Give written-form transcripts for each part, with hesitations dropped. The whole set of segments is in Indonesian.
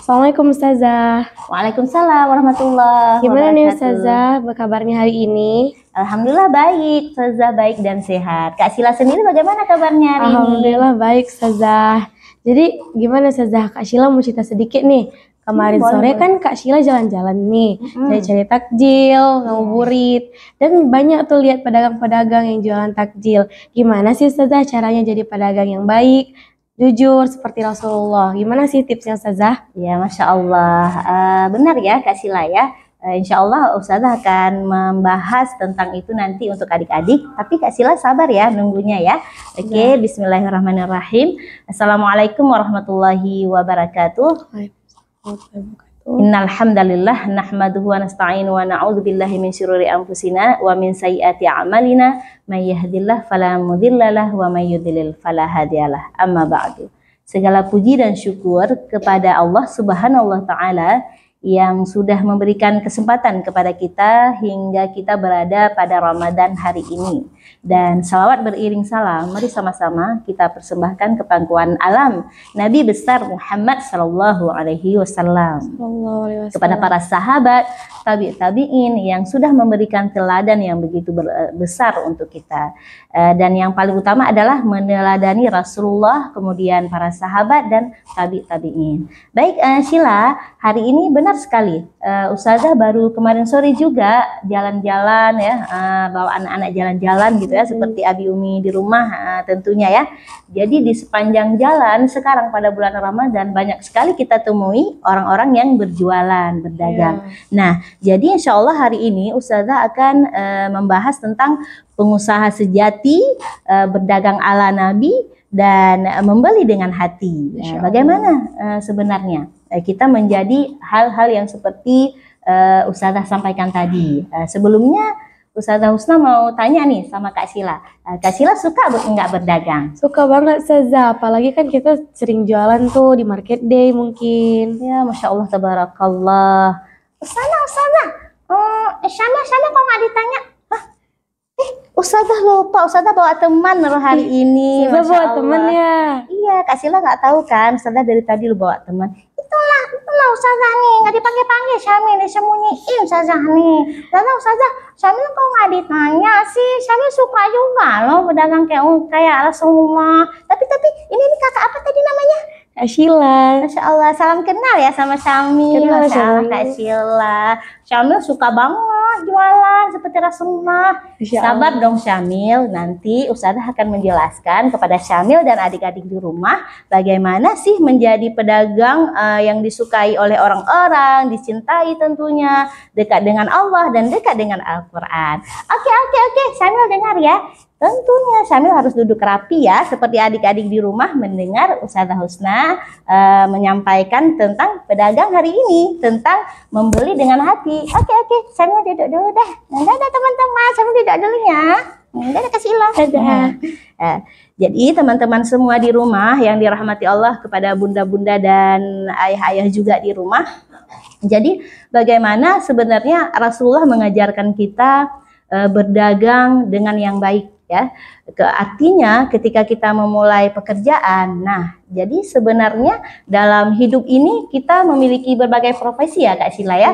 Assalamualaikum Ustazah. Waalaikumsalam warahmatullahi Gimana nih wabarakatuh. Ustazah, kabarnya hari ini? Alhamdulillah baik, Ustazah baik dan sehat. Kak Sila sendiri bagaimana kabarnya hari ini? Alhamdulillah baik Ustazah. Jadi gimana Ustazah, Kak Sila mau cerita sedikit nih. Kemarin sore kan Kak Sila jalan-jalan nih, cari-cari takjil, ngabuburit, dan banyak tuh lihat pedagang-pedagang yang jualan takjil. Gimana sih Ustazah caranya jadi pedagang yang baik, jujur seperti Rasulullah? Gimana sih tipsnya Ustazah? Ya, Masya Allah. Benar ya Kak Sila ya. Insya Allah Ustazah akan membahas tentang itu nanti untuk adik-adik. Tapi Kak Sila sabar ya nunggunya ya. Oke, bismillahirrahmanirrahim. Assalamualaikum warahmatullahi wabarakatuh. Innal hamdalillah nahmaduhu wa nasta'inu wa na'udzu billahi min syururi anfusina wa min sayyiati a'malina may yahdihillahu fala mudhillalah wa may yudlil fala hadiyalah. Amma ba'du. Segala puji dan syukur kepada Allah Subhanahu wa taala yang sudah memberikan kesempatan kepada kita hingga kita berada pada Ramadan hari ini. Dan salawat beriring salam, mari sama-sama kita persembahkan ke pangkuan alam Nabi besar Muhammad Sallallahu Alaihi Wasallam, kepada para sahabat, tabi'in yang sudah memberikan teladan yang begitu besar untuk kita. Dan yang paling utama adalah meneladani Rasulullah, kemudian para sahabat dan tabi'in. Baik, Sila, hari ini benar sekali. Ustazah baru kemarin sore juga jalan-jalan ya, bawa anak-anak jalan-jalan gitu ya, seperti Abi Umi di rumah tentunya ya. Jadi di sepanjang jalan sekarang pada bulan Ramadan banyak sekali kita temui orang-orang yang berjualan, berdagang. Nah, jadi insya Allah hari ini Ustazah akan membahas tentang pengusaha sejati, berdagang ala Nabi dan membeli dengan hati. Bagaimana sebenarnya kita menjadi hal-hal yang seperti Ustazah sampaikan tadi. Sebelumnya Ustazah Husna mau tanya nih sama Kak Sila. Kak Sila suka nggak berdagang? Suka banget Ustazah, apalagi kan kita sering jualan tuh di market day mungkin. Ya, Masya Allah, tabarakallah. Ustazah, sama kok nggak ditanya? Ustazah lupa, Ustazah bawa teman loh hari ini. Ustazah bawa teman ya? Iya, Kak Sila nggak tahu kan, Ustazah dari tadi lu bawa teman. Itulah Ustazah nih, nggak dipanggil-panggil Syamil, disembunyiin Ustazah nih. Ustazah, Syamil kok nggak ditanya sih? Syamil suka juga loh berdagang kayak Rasulullah. Tapi ini kakak apa tadi namanya? Kak Sila. Masya Allah, salam kenal ya sama Syamil. Masya Allah, Kak Sila. Syamil suka banget jualan seperti Rasulullah. Sabar dong Syamil, nanti Ustazah akan menjelaskan kepada Syamil dan adik-adik di rumah bagaimana sih menjadi pedagang yang disukai oleh orang-orang, dicintai tentunya, dekat dengan Allah dan dekat dengan Al-Quran. Oke, Syamil dengar ya. Tentunya Syamil harus duduk rapi ya, seperti adik-adik di rumah mendengar Ustazah Husna menyampaikan tentang pedagang hari ini, tentang membeli dengan hati. Oke, Syamil duduk dulu deh. Dadah teman-teman, Syamil duduk dulu ya. Dadah Kak Sila. Jadi teman-teman semua di rumah yang dirahmati Allah, kepada bunda-bunda dan ayah-ayah juga di rumah. Jadi bagaimana sebenarnya Rasulullah mengajarkan kita berdagang dengan yang baik ya. Artinya ketika kita memulai pekerjaan, nah jadi sebenarnya dalam hidup ini kita memiliki berbagai profesi ya Kak Sila ya.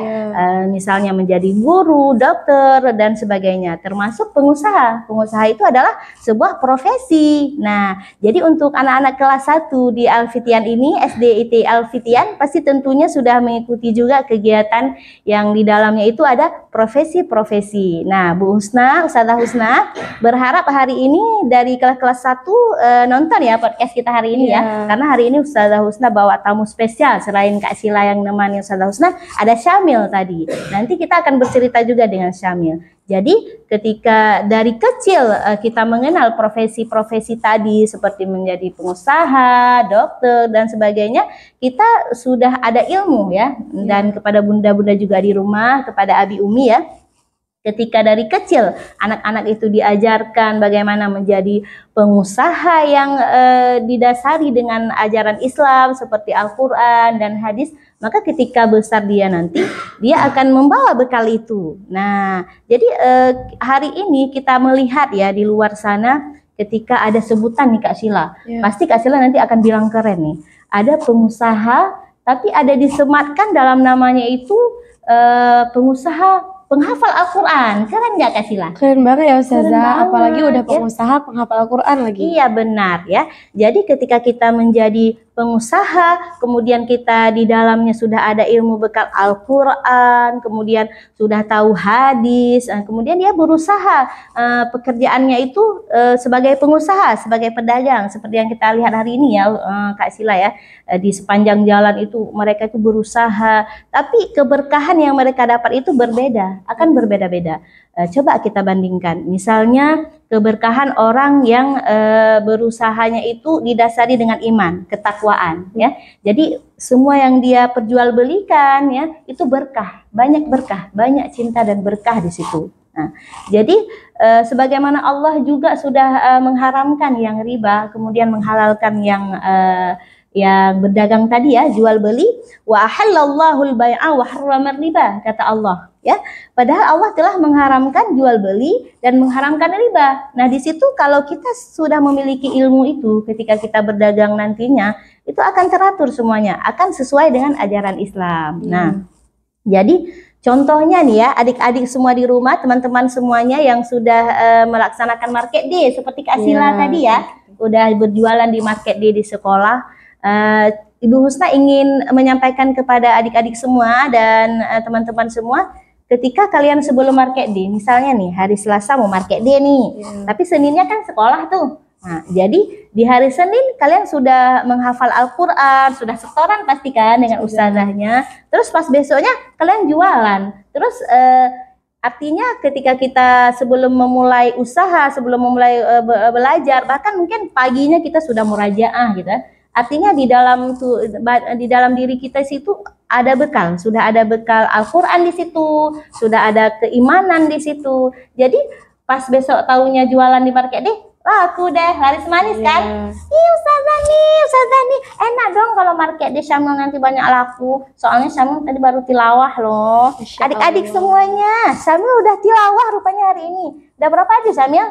Misalnya menjadi guru, dokter dan sebagainya, termasuk pengusaha. Pengusaha itu adalah sebuah profesi. Nah, jadi untuk anak-anak kelas 1 di Al-Fitian ini, SDIT Al-Fitian, pasti tentunya sudah mengikuti juga kegiatan yang di dalamnya itu ada profesi-profesi. Nah, Bu Husna, Ustazah Husna berharap hari ini dari kelas 1 nonton ya podcast kita hari ini ya. Karena hari ini Ustazah Husna bawa tamu spesial. Selain Kak Sila yang nemani Ustazah Husna, ada Syamil tadi. Nanti kita akan bercerita juga dengan Syamil. Jadi ketika dari kecil kita mengenal profesi-profesi tadi seperti menjadi pengusaha, dokter dan sebagainya, kita sudah ada ilmu ya. Dan kepada bunda-bunda juga di rumah, kepada Abi Umi ya, ketika dari kecil anak-anak itu diajarkan bagaimana menjadi pengusaha yang didasari dengan ajaran Islam seperti Al-Quran dan hadis, maka ketika besar dia nanti, dia akan membawa bekal itu. Nah, jadi hari ini kita melihat ya di luar sana, ketika ada sebutan nih Kak Sila, pasti Kak Sila nanti akan bilang keren nih. Ada pengusaha tapi ada disematkan dalam namanya itu pengusaha penghafal Al-Quran. Keren nggak Kak Sila? Keren banget ya Ustazah, apalagi udah pengusaha penghafal Al-Quran lagi. Iya benar ya. Jadi ketika kita menjadi pengusaha, kemudian kita di dalamnya sudah ada ilmu bekal Al-Quran, kemudian sudah tahu hadis, kemudian dia berusaha pekerjaannya itu sebagai pengusaha, sebagai pedagang, seperti yang kita lihat hari ini ya Kak Sila ya, di sepanjang jalan itu mereka itu berusaha, tapi keberkahan yang mereka dapat itu berbeda, akan berbeda-beda. Coba kita bandingkan, misalnya keberkahan orang yang berusahanya itu didasari dengan iman, ketakwaan ya. Jadi semua yang dia perjualbelikan ya itu berkah, banyak cinta dan berkah di situ. Nah, jadi sebagaimana Allah juga sudah mengharamkan yang riba, kemudian menghalalkan yang berdagang tadi ya, jual beli, wa ahallallahu al-bai'a wa harrama riba, kata Allah ya. Padahal Allah telah mengharamkan jual beli dan mengharamkan riba. Nah, di situ kalau kita sudah memiliki ilmu itu, ketika kita berdagang nantinya, itu akan teratur semuanya, akan sesuai dengan ajaran Islam. Nah, jadi contohnya nih ya, adik-adik semua di rumah, teman-teman semuanya yang sudah melaksanakan market day seperti Kak Sila tadi ya, udah berjualan di market day di sekolah. Ibu Husna ingin menyampaikan kepada adik-adik semua dan teman-teman semua, ketika kalian sebelum market day, misalnya nih hari Selasa mau market day nih, tapi Seninnya kan sekolah tuh. Nah, jadi di hari Senin kalian sudah menghafal Al-Quran, sudah setoran pastikan dengan ustazahnya. Terus pas besoknya kalian jualan. Terus artinya ketika kita sebelum memulai usaha, sebelum memulai belajar, bahkan mungkin paginya kita sudah murajaah gitu. Artinya di dalam diri kita situ ada bekal, sudah ada bekal Al-Quran di situ, sudah ada keimanan di situ. Jadi pas besok tahunya jualan di market deh, laku deh, laris manis kan? Ih Ustazah nih, enak dong kalau market deh Syamil nanti banyak laku. Soalnya Syamil tadi baru tilawah loh. Adik-adik semuanya, Syamil udah tilawah rupanya hari ini. Udah berapa aja Syamil?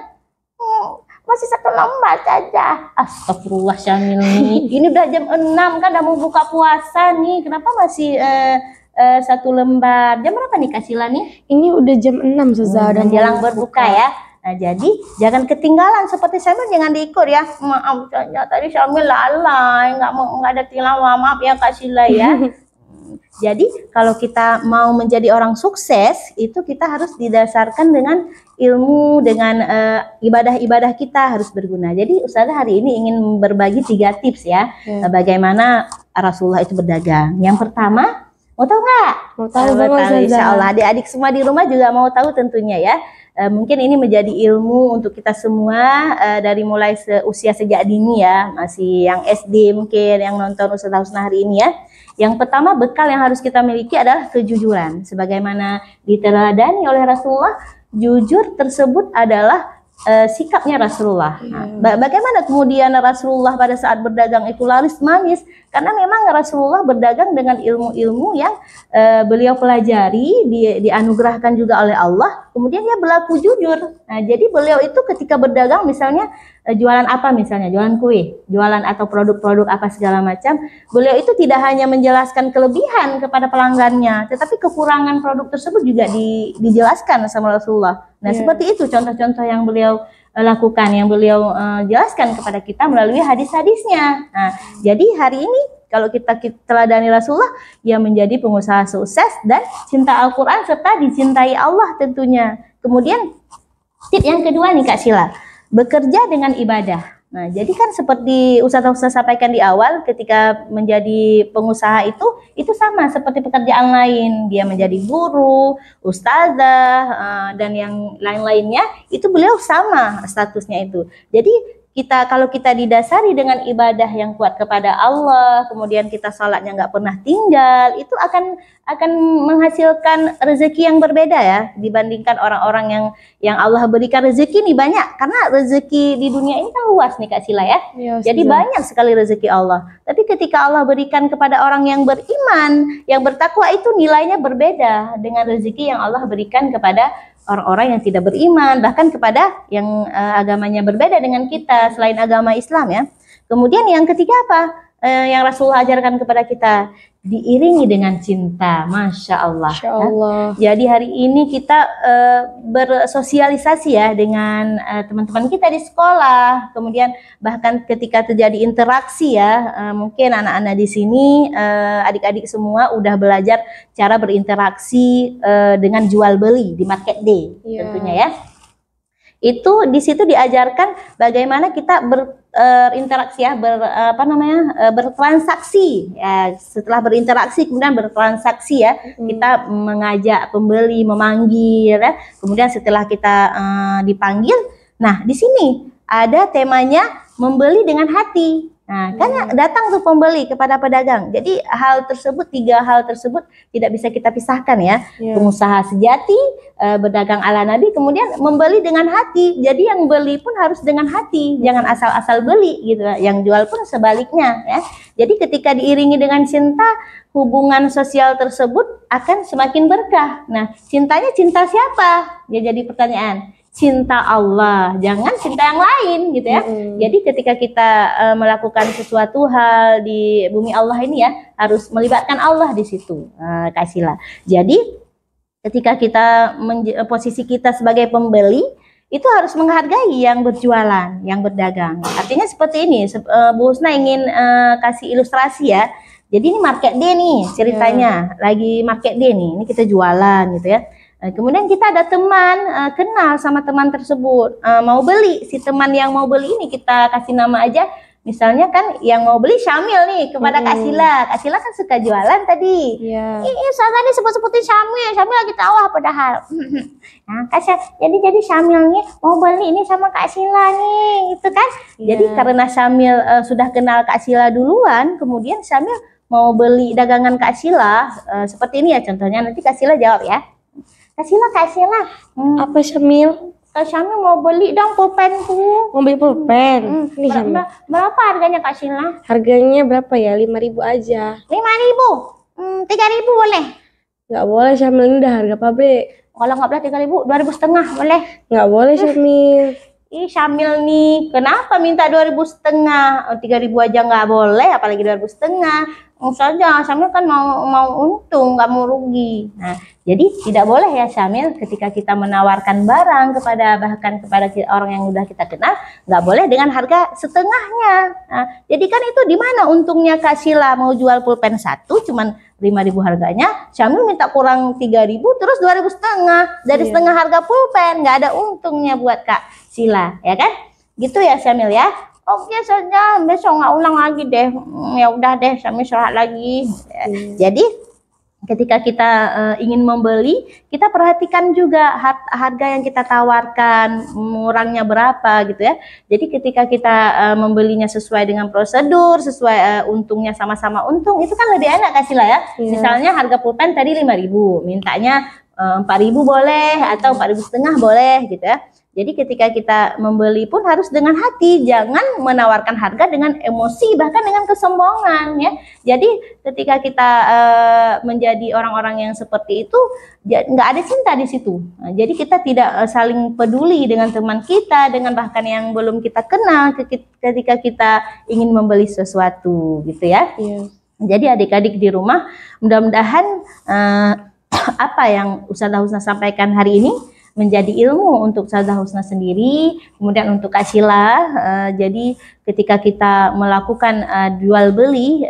Masih 1 lembar saja. Astagfirullah Syamil nih. Ini udah jam 6 kan, udah mau buka puasa nih. Kenapa masih 1 lembar? Jam berapa nih Kak Sila nih? Ini udah jam 6 Ustazah, udah jelang berbuka ya. Nah, jadi jangan ketinggalan seperti Syamil, jangan diikut ya. Maaf tadi Syamil lalai, nggak ada tilawah, maaf ya Kak Sila ya. Jadi kalau kita mau menjadi orang sukses itu kita harus didasarkan dengan ilmu, dengan ibadah-ibadah kita harus berguna. Jadi Ustazah hari ini ingin berbagi 3 tips ya, bagaimana Rasulullah itu berdagang. Yang pertama, mau tahu nggak? Mau tahu Insya Allah adik-adik semua di rumah juga mau tahu tentunya ya. Mungkin ini menjadi ilmu untuk kita semua dari mulai usia sejak dini ya, masih yang SD mungkin yang nonton Ustazah Husna hari ini ya. Yang pertama, bekal yang harus kita miliki adalah kejujuran. Sebagaimana diteladani oleh Rasulullah, jujur tersebut adalah sikapnya Rasulullah. Nah, bagaimana kemudian Rasulullah pada saat berdagang itu laris manis? Karena memang Rasulullah berdagang dengan ilmu-ilmu yang beliau pelajari, dianugerahkan juga oleh Allah. Kemudian dia berlaku jujur. Nah, jadi beliau itu ketika berdagang misalnya jualan apa misalnya, jualan kue, jualan atau produk-produk apa segala macam, beliau itu tidak hanya menjelaskan kelebihan kepada pelanggannya, tetapi kekurangan produk tersebut juga dijelaskan sama Rasulullah. Nah, seperti itu contoh-contoh yang beliau lakukan, yang beliau jelaskan kepada kita melalui hadis-hadisnya. Nah, jadi hari ini kalau kita teladani Rasulullah, dia menjadi pengusaha sukses dan cinta Al-Quran serta dicintai Allah tentunya. Kemudian tip yang kedua nih Kak Sila, bekerja dengan ibadah. Nah, jadi kan seperti Ustazah sampaikan di awal, ketika menjadi pengusaha itu sama seperti pekerjaan lain. Dia menjadi guru, ustazah, dan yang lain-lainnya, itu beliau sama statusnya itu. Jadi kalau kita didasari dengan ibadah yang kuat kepada Allah, kemudian kita salatnya nggak pernah tinggal, itu akan menghasilkan rezeki yang berbeda ya dibandingkan orang-orang yang Allah berikan rezeki nih banyak, karena rezeki di dunia ini kan luas nih Kak Sila ya. Jadi banyak sekali rezeki Allah. Tapi ketika Allah berikan kepada orang yang beriman, yang bertakwa, itu nilainya berbeda dengan rezeki yang Allah berikan kepada orang-orang yang tidak beriman, bahkan kepada yang agamanya berbeda dengan kita selain agama Islam ya. Kemudian yang ketiga apa? yang Rasulullah ajarkan kepada kita, diiringi dengan cinta. Masya Allah. Masya Allah. Jadi hari ini kita bersosialisasi ya dengan teman-teman kita di sekolah. Kemudian bahkan ketika terjadi interaksi ya, mungkin anak-anak di sini, adik-adik semua udah belajar cara berinteraksi dengan jual beli di market day, tentunya ya. Itu di situ diajarkan bagaimana kita berinteraksi ya, bertransaksi ya. Setelah berinteraksi kemudian bertransaksi ya, kita mengajak pembeli, memanggil ya. Kemudian setelah kita dipanggil, nah di sini ada temanya membeli dengan hati. Nah, kan datang tuh pembeli kepada pedagang. Jadi tiga hal tersebut tidak bisa kita pisahkan ya. Pengusaha sejati, berdagang ala Nabi, kemudian membeli dengan hati. Jadi yang beli pun harus dengan hati, jangan asal-asal beli gitu. Yang jual pun sebaliknya ya. Jadi ketika diiringi dengan cinta, hubungan sosial tersebut akan semakin berkah. Nah, cintanya cinta siapa? Ya jadi pertanyaan. Cinta Allah, jangan cinta yang lain gitu ya. Jadi ketika kita melakukan sesuatu hal di bumi Allah ini ya, harus melibatkan Allah di situ. Kasihlah. Jadi ketika kita posisi kita sebagai pembeli, itu harus menghargai yang berjualan, yang berdagang. Artinya seperti ini, Bu Husna ingin kasih ilustrasi ya. Jadi ini market day nih ceritanya, lagi market day nih, ini kita jualan gitu ya. Kemudian kita ada teman, kenal sama teman tersebut, mau beli. Si teman yang mau beli ini kita kasih nama aja, misalnya kan yang mau beli Syamil nih kepada Kak Sila. Kak Sila kan suka jualan tadi. Saya tadi sebut-sebutin Syamil lagi tawa padahal. Nah, jadi Syamil nih mau beli ini sama Kak Sila nih, gitu kan? Jadi karena Syamil sudah kenal Kak Sila duluan, kemudian Syamil mau beli dagangan Kak Sila, seperti ini ya contohnya. Nanti Kak Sila jawab ya. Kak Sila. Apa Syamil? Kak Syamil mau beli dong pulpenku. Mau beli pulpen? Ini berapa harganya Kak Sila? Harganya berapa ya? 5.000 aja. 5.000? 3.000 boleh? Nggak boleh Syamil, ini udah harga pabrik. Kalau nggak boleh 3.000, 2.500 boleh? Nggak boleh Syamil. Ih Syamil nih, kenapa minta 2.500? 3.000 aja nggak boleh, apalagi 2.500. Saja Syamil kan mau untung, nggak mau rugi. Nah, jadi tidak boleh ya Syamil ketika kita menawarkan barang bahkan kepada orang yang udah kita kenal, nggak boleh dengan harga setengahnya. Nah, jadi kan itu di mana untungnya Kak Sila mau jual pulpen satu cuman 5.000 harganya, Syamil minta kurang 3.000 terus 2.500 dari setengah harga pulpen, nggak ada untungnya buat Kak Sila, ya kan? Gitu ya Syamil ya. Oke saja, besok nggak ulang lagi deh. Ya udah deh, Syamil istirahat lagi. Jadi ketika kita ingin membeli, kita perhatikan juga harga yang kita tawarkan, murangnya berapa gitu ya. Jadi ketika kita membelinya sesuai dengan prosedur, sesuai untungnya sama-sama untung, itu kan lebih enak Kak Sila ya. Misalnya harga pulpen tadi 5.000, mintanya 4.000 boleh atau 4.500 boleh gitu ya. Jadi ketika kita membeli pun harus dengan hati, jangan menawarkan harga dengan emosi, bahkan dengan kesombongan ya. Jadi ketika kita menjadi orang-orang yang seperti itu, nggak ada cinta di situ. Nah, jadi kita tidak saling peduli dengan teman kita, dengan bahkan yang belum kita kenal ketika kita ingin membeli sesuatu gitu ya. Jadi adik-adik di rumah, mudah-mudahan apa yang Ustazah Husna sampaikan hari ini menjadi ilmu untuk Ustazah Husna sendiri, kemudian untuk Kak Sila. Jadi ketika kita melakukan jual beli,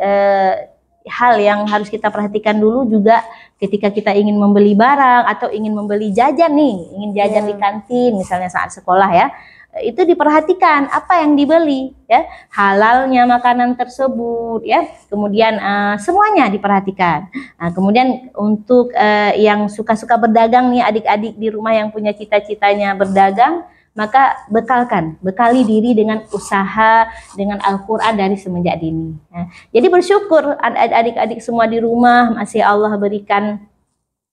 hal yang harus kita perhatikan dulu juga ketika kita ingin membeli barang atau ingin membeli jajan nih, ingin jajan di kantin misalnya saat sekolah ya. Itu diperhatikan apa yang dibeli ya, halalnya makanan tersebut ya, kemudian semuanya diperhatikan. Nah, kemudian untuk yang suka-suka berdagang nih adik-adik di rumah yang punya cita-citanya berdagang, maka bekali diri dengan usaha, dengan Al-Quran dari semenjak dini. Nah, jadi bersyukur adik-adik semua di rumah masih Allah berikan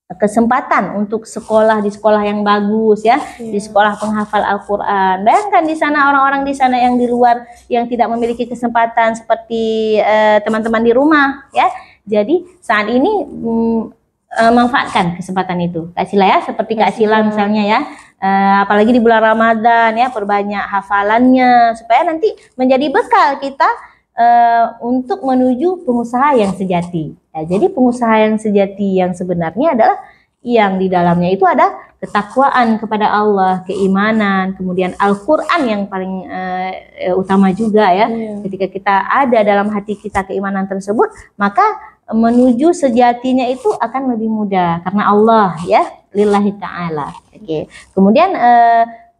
kesempatan untuk sekolah di sekolah yang bagus ya, di sekolah penghafal Al-Quran. Bayangkan di sana orang-orang di sana yang di luar yang tidak memiliki kesempatan seperti teman-teman di rumah ya. Jadi saat ini manfaatkan kesempatan itu Kak Sila ya, seperti Kak Sila misalnya ya, apalagi di bulan Ramadan ya, perbanyak hafalannya supaya nanti menjadi bekal kita untuk menuju pengusaha yang sejati. Ya, jadi pengusaha yang sejati yang sebenarnya adalah yang di dalamnya itu ada ketakwaan kepada Allah, keimanan, kemudian Al-Quran yang paling utama juga ya. Ketika kita ada dalam hati kita keimanan tersebut, maka menuju sejatinya itu akan lebih mudah karena Allah ya, lillahi ta'ala. Oke. Kemudian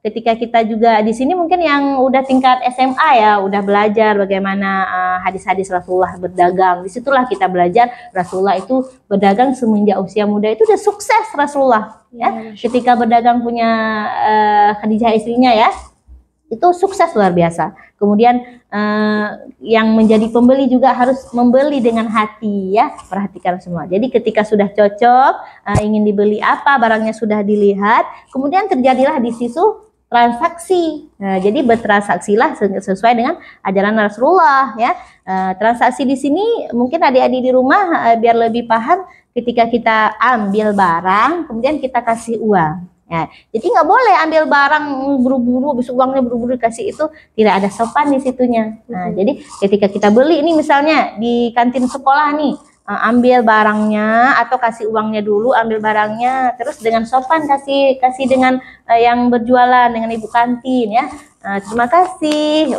ketika kita juga di sini mungkin yang udah tingkat SMA ya, udah belajar bagaimana hadis-hadis Rasulullah berdagang. Disitulah kita belajar Rasulullah itu berdagang semenjak usia muda itu udah sukses Rasulullah ya. Ketika berdagang punya Khadijah istrinya ya, itu sukses luar biasa. Kemudian yang menjadi pembeli juga harus membeli dengan hati ya, perhatikan semua. Jadi ketika sudah cocok, ingin dibeli apa, barangnya sudah dilihat, kemudian terjadilah di situ transaksi. Nah, jadi bertransaksilah sesuai dengan ajaran Rasulullah ya. Transaksi di sini mungkin adik-adik di rumah biar lebih paham, ketika kita ambil barang kemudian kita kasih uang. Ya, jadi nggak boleh ambil barang buru-buru, habis uangnya buru-buru dikasih, itu tidak ada sopan di situnya. Nah, jadi ketika kita beli ini misalnya di kantin sekolah nih, ambil barangnya atau kasih uangnya dulu, ambil barangnya, terus dengan sopan kasih dengan yang berjualan, dengan ibu kantin ya. Terima kasih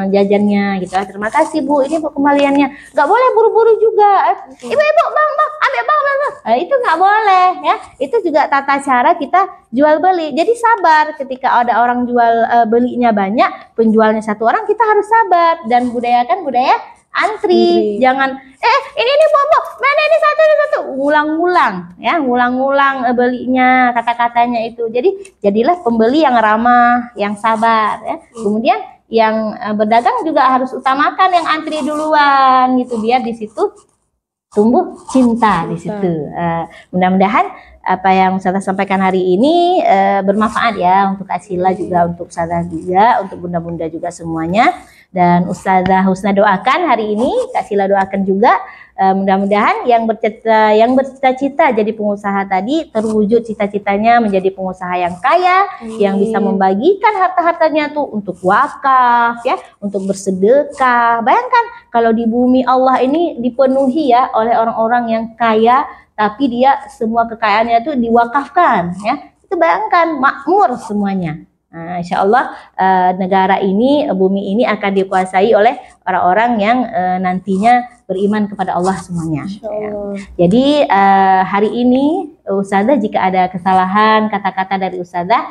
jajannya gitu. Terima kasih Bu, ini Bu kembaliannya. Nggak boleh buru-buru juga. Ibu-ibu bang, ambil bang. Itu nggak boleh ya. Itu juga tata cara kita jual beli. Jadi sabar ketika ada orang jual belinya banyak, penjualnya satu orang, kita harus sabar dan budayakan budaya antri. Jangan ini bobo, mana ini satu, ngulang-ngulang ya, ngulang-ngulang belinya, kata-katanya itu. Jadi jadilah pembeli yang ramah, yang sabar ya. Kemudian yang berdagang juga harus utamakan yang antri duluan gitu, biar di situ tumbuh cinta di situ. Mudah-mudahan apa yang Ustazah sampaikan hari ini bermanfaat ya untuk Kak Sila juga, untuk Ustazah juga, untuk bunda-bunda juga semuanya. Dan Ustazah Husna doakan hari ini, Kak Sila doakan juga mudah-mudahan yang bercita-cita jadi pengusaha tadi terwujud cita-citanya menjadi pengusaha yang kaya, yang bisa membagikan harta-hartanya tuh untuk wakaf ya, untuk bersedekah. Bayangkan kalau di bumi Allah ini dipenuhi ya oleh orang-orang yang kaya, tapi dia semua kekayaannya itu diwakafkan ya. Itu bayangkan makmur semuanya. Nah, insya Allah negara ini, bumi ini akan dikuasai oleh orang-orang yang nantinya beriman kepada Allah semuanya. Ya. Jadi hari ini Ustazah jika ada kesalahan kata-kata dari Ustazah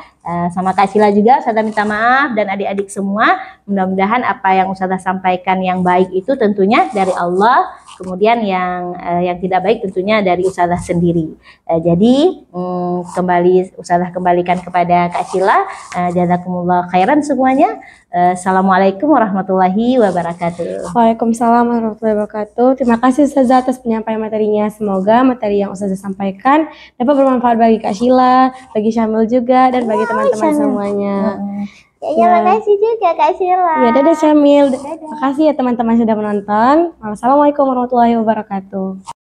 sama Kak Sila juga, Ustazah minta maaf, dan adik-adik semua. Mudah-mudahan apa yang Ustazah sampaikan yang baik itu tentunya dari Allah, kemudian yang tidak baik tentunya dari Ustazah sendiri. Jadi kembali Ustazah kembalikan kepada Kak Sila. Jazakumullah khairan semuanya. Assalamualaikum warahmatullahi wabarakatuh. Waalaikumsalam warahmatullahi wabarakatuh. Terima kasih Ustazah atas penyampaian materinya. Semoga materi yang Ustazah sampaikan dapat bermanfaat bagi Kak Sila, bagi Syamil juga, dan bagi teman-teman semuanya. Ya, makasih juga Kak Sila. Ya, dadah Syamil. Terima kasih ya teman-teman sudah menonton. Wassalamualaikum warahmatullahi wabarakatuh.